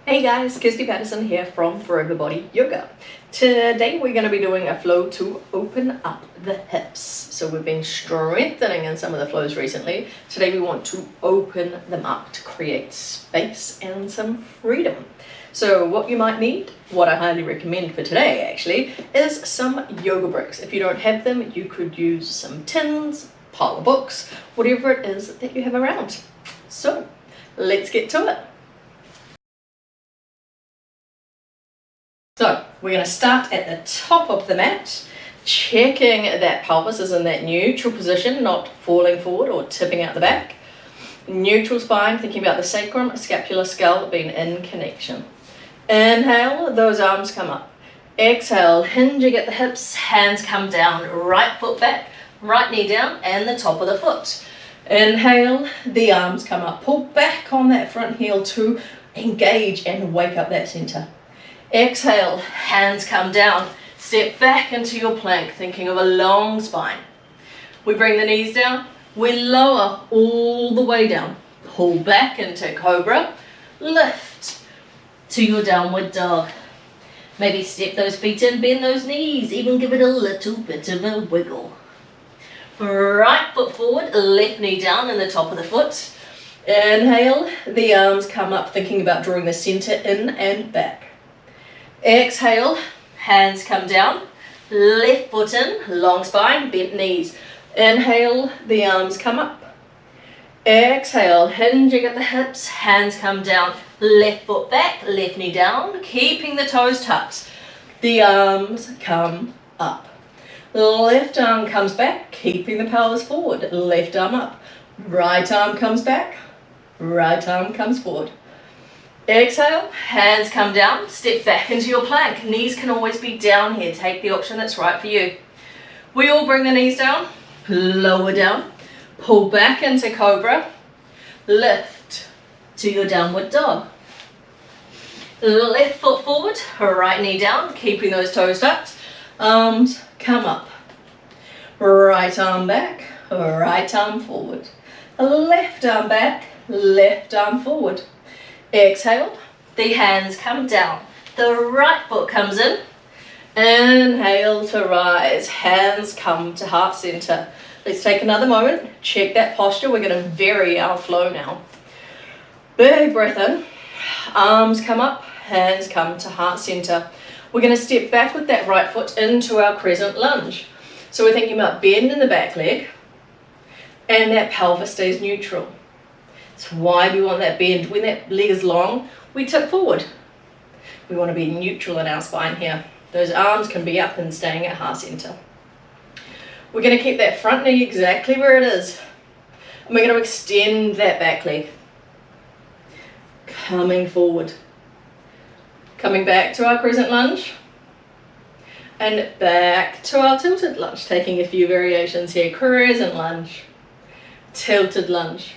Hey guys, Kirsti Patterson here from Forever Body Yoga. Today we're going to be doing a flow to open up the hips. So we've been strengthening in some of the flows recently. Today we want to open them up to create space and some freedom. So what you might need, what I highly recommend for today actually, is some yoga bricks. If you don't have them, you could use some tins, pile of books, whatever it is that you have around. So let's get to it. So we're going to start at the top of the mat, checking that pelvis is in that neutral position, not falling forward or tipping out the back. Neutral spine, thinking about the sacrum, scapular, scalp being in connection. Inhale, those arms come up. Exhale, hinging at the hips, hands come down, right foot back, right knee down, and the top of the foot. Inhale, the arms come up. Pull back on that front heel to engage and wake up that center. Exhale, hands come down, step back into your plank, thinking of a long spine. We bring the knees down, we lower all the way down, pull back into cobra, lift to your downward dog. Maybe step those feet in, bend those knees, even give it a little bit of a wiggle. Right foot forward, left knee down in the top of the foot. Inhale, the arms come up, thinking about drawing the center in and back. Exhale, hands come down, left foot in, long spine, bent knees. Inhale, the arms come up. Exhale, hinging at the hips, hands come down, left foot back, left knee down, keeping the toes tucked. The arms come up. Left arm comes back, keeping the pelvis forward, left arm up. Right arm comes back, right arm comes forward. Exhale, hands come down, step back into your plank. Knees can always be down here. Take the option that's right for you. We all bring the knees down, lower down, pull back into cobra, lift to your downward dog. Left foot forward, right knee down, keeping those toes tucked. Arms come up. Right arm back, right arm forward. Left arm back, left arm forward. Exhale, the hands come down, the right foot comes in. Inhale to rise, hands come to heart center. Let's take another moment, check that posture. We're going to vary our flow now. Big breath in, arms come up, hands come to heart center. We're going to step back with that right foot into our crescent lunge. So we're thinking about bend in the back leg and that pelvis stays neutral. That's why we want that bend. When that leg is long, we tip forward. We want to be neutral in our spine here. Those arms can be up and staying at heart center. We're going to keep that front knee exactly where it is. And we're going to extend that back leg. Coming forward. Coming back to our crescent lunge. And back to our tilted lunge. Taking a few variations here. Crescent lunge. Tilted lunge.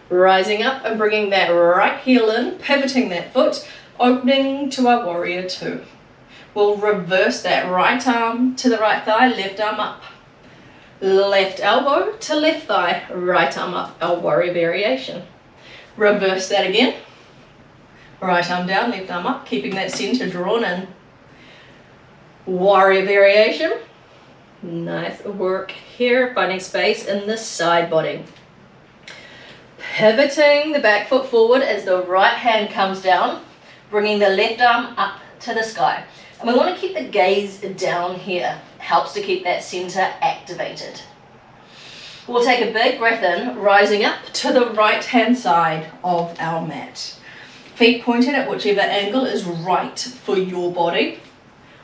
Rising up and bringing that right heel in, pivoting that foot, opening to our warrior two. We'll reverse that right arm to the right thigh, left arm up. Left elbow to left thigh, right arm up, our warrior variation. Reverse that again. Right arm down, left arm up, keeping that center drawn in. Warrior variation. Nice work here, finding space in the side body. Pivoting the back foot forward as the right hand comes down, bringing the left arm up to the sky. And we want to keep the gaze down here. Helps to keep that center activated. We'll take a big breath in, rising up to the right hand side of our mat. Feet pointed at whichever angle is right for your body.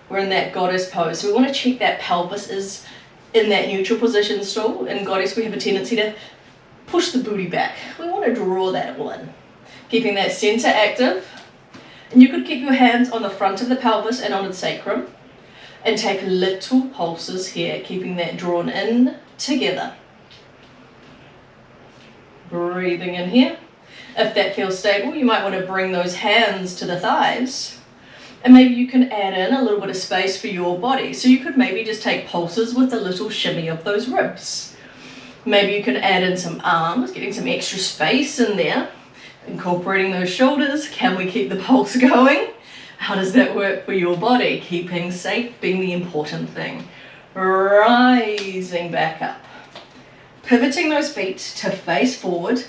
We're in that goddess pose. So we want to check that pelvis is in that neutral position still. In goddess we have a tendency to push the booty back. We want to draw that all in. Keeping that center active. And you could keep your hands on the front of the pelvis and on the sacrum. And take little pulses here, keeping that drawn in together. Breathing in here. If that feels stable, you might want to bring those hands to the thighs. And maybe you can add in a little bit of space for your body. So you could maybe just take pulses with a little shimmy of those ribs. Maybe you can add in some arms, getting some extra space in there. Incorporating those shoulders, can we keep the pulse going? How does that work for your body? Keeping safe being the important thing. Rising back up. Pivoting those feet to face forward.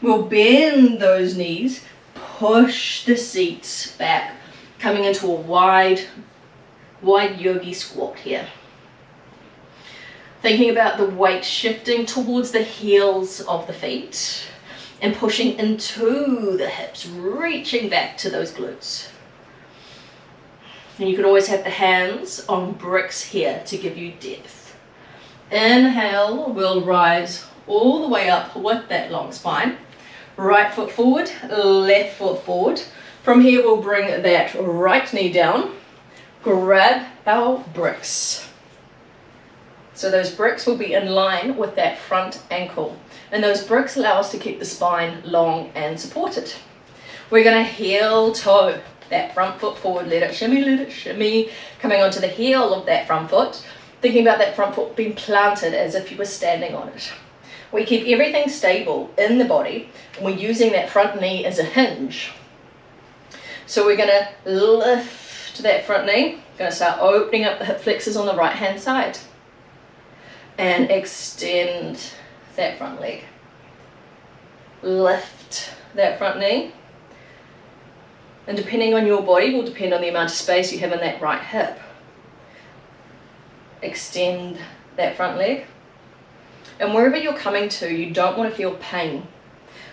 We'll bend those knees, push the seat back, coming into a wide yogi squat here. Thinking about the weight shifting towards the heels of the feet and pushing into the hips, reaching back to those glutes. And you can always have the hands on bricks here to give you depth. Inhale, we'll rise all the way up with that long spine. Right foot forward, left foot forward. From here we'll bring that right knee down, grab our bricks. So those bricks will be in line with that front ankle. And those bricks allow us to keep the spine long and supported. We're going to heel toe that front foot forward, let it shimmy, coming onto the heel of that front foot, thinking about that front foot being planted as if you were standing on it. We keep everything stable in the body, and we're using that front knee as a hinge. So we're going to lift that front knee, going to start opening up the hip flexors on the right hand side, and extend that front leg. Lift that front knee. And depending on your body will depend on the amount of space you have in that right hip. Extend that front leg. And wherever you're coming to, you don't want to feel pain.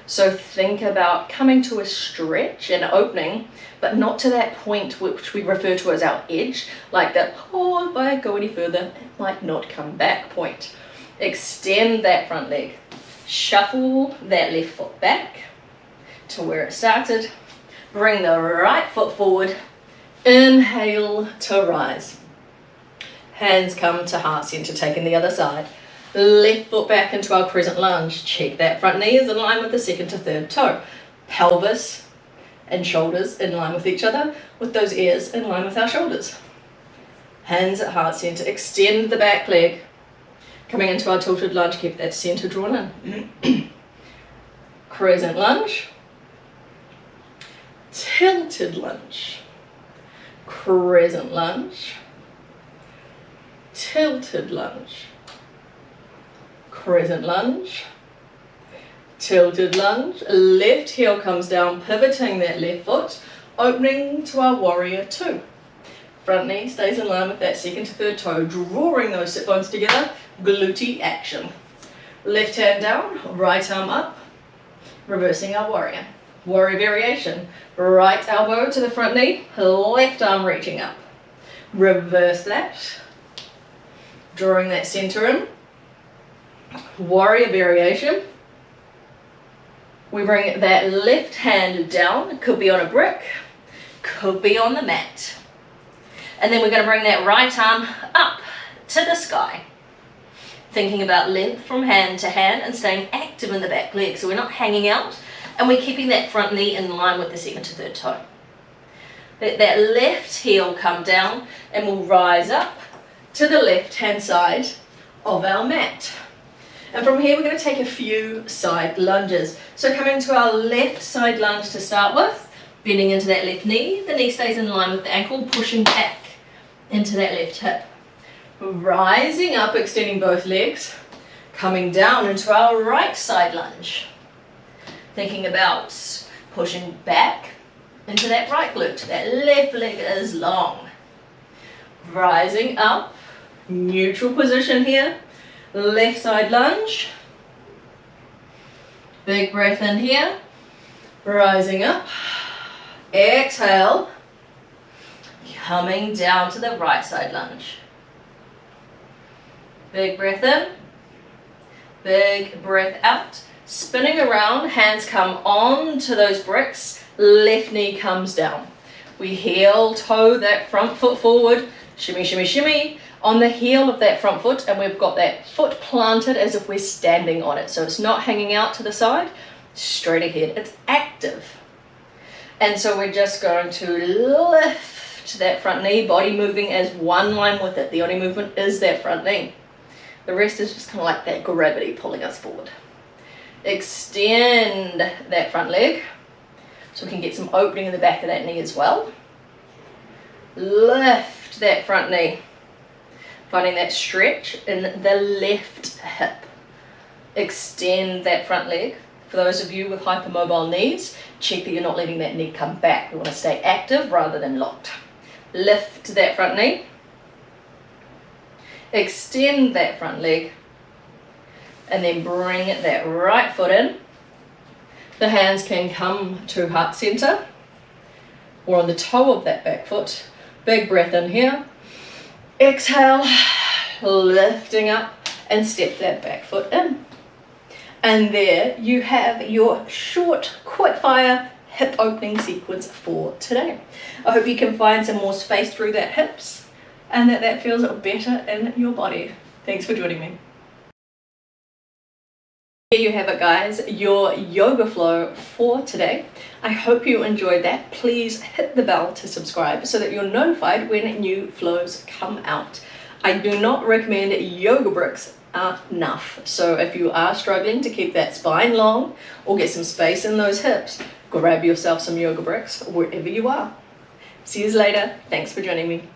So think about coming to a stretch and opening, but not to that point which we refer to as our edge, like that, oh, if I go any further, it might not come back point. Extend that front leg. Shuffle that left foot back to where it started. Bring the right foot forward. Inhale to rise. Hands come to heart center, taking the other side. Left foot back into our crescent lunge. Check that front knee is in line with the second to third toe. Pelvis and shoulders in line with each other, with those ears in line with our shoulders. Hands at heart center. Extend the back leg. Coming into our tilted lunge, keep that center drawn in. Crescent lunge. Tilted lunge. Crescent lunge. Tilted lunge. Crescent lunge. Tilted lunge. Left heel comes down, pivoting that left foot, opening to our warrior two. Front knee stays in line with that second to third toe, drawing those sit bones together, glute action. Left hand down, right arm up, reversing our warrior. Warrior variation. Right elbow to the front knee, left arm reaching up. Reverse that. Drawing that center in. Warrior variation. We bring that left hand down. It could be on a brick, could be on the mat. And then we're going to bring that right arm up to the sky. Thinking about length from hand to hand and staying active in the back leg. So we're not hanging out. And we're keeping that front knee in line with the second to third toe. Let that left heel come down and we'll rise up to the left hand side of our mat. And from here we're going to take a few side lunges. So coming to our left side lunge to start with, bending into that left knee, the knee stays in line with the ankle, pushing back into that left hip. Rising up, extending both legs, coming down into our right side lunge. Thinking about pushing back into that right glute. That left leg is long. Rising up, neutral position here. Left side lunge. Big breath in here. Rising up. Exhale. Coming down to the right side lunge. Big breath in. Big breath out. Spinning around, hands come on to those bricks, left knee comes down. We heel toe that front foot forward, shimmy, shimmy, shimmy, on the heel of that front foot, and we've got that foot planted as if we're standing on it. So it's not hanging out to the side, straight ahead, it's active. And so we're just going to lift that front knee, body moving as one line with it. The only movement is that front knee. The rest is just kind of like that gravity pulling us forward. Extend that front leg. so we can get some opening in the back of that knee as well. Lift that front knee, finding that stretch in the left hip. Extend that front leg. For those of you with hypermobile knees, check that you're not letting that knee come back. We want to stay active rather than locked. Lift that front knee. Extend that front leg. And then bring that right foot in. The hands can come to heart center or on the toe of that back foot. Big breath in here. Exhale, lifting up, and step that back foot in. And there you have your short, quick fire hip opening sequence for today. I hope you can find some more space through that hips and that feels better in your body. Thanks for joining me. Here you have it, guys, your yoga flow for today. I hope you enjoyed that. Please hit the bell to subscribe so that you're notified when new flows come out. I do not recommend yoga bricks enough. So if you are struggling to keep that spine long or get some space in those hips, grab yourself some yoga bricks wherever you are. See you later. Thanks for joining me.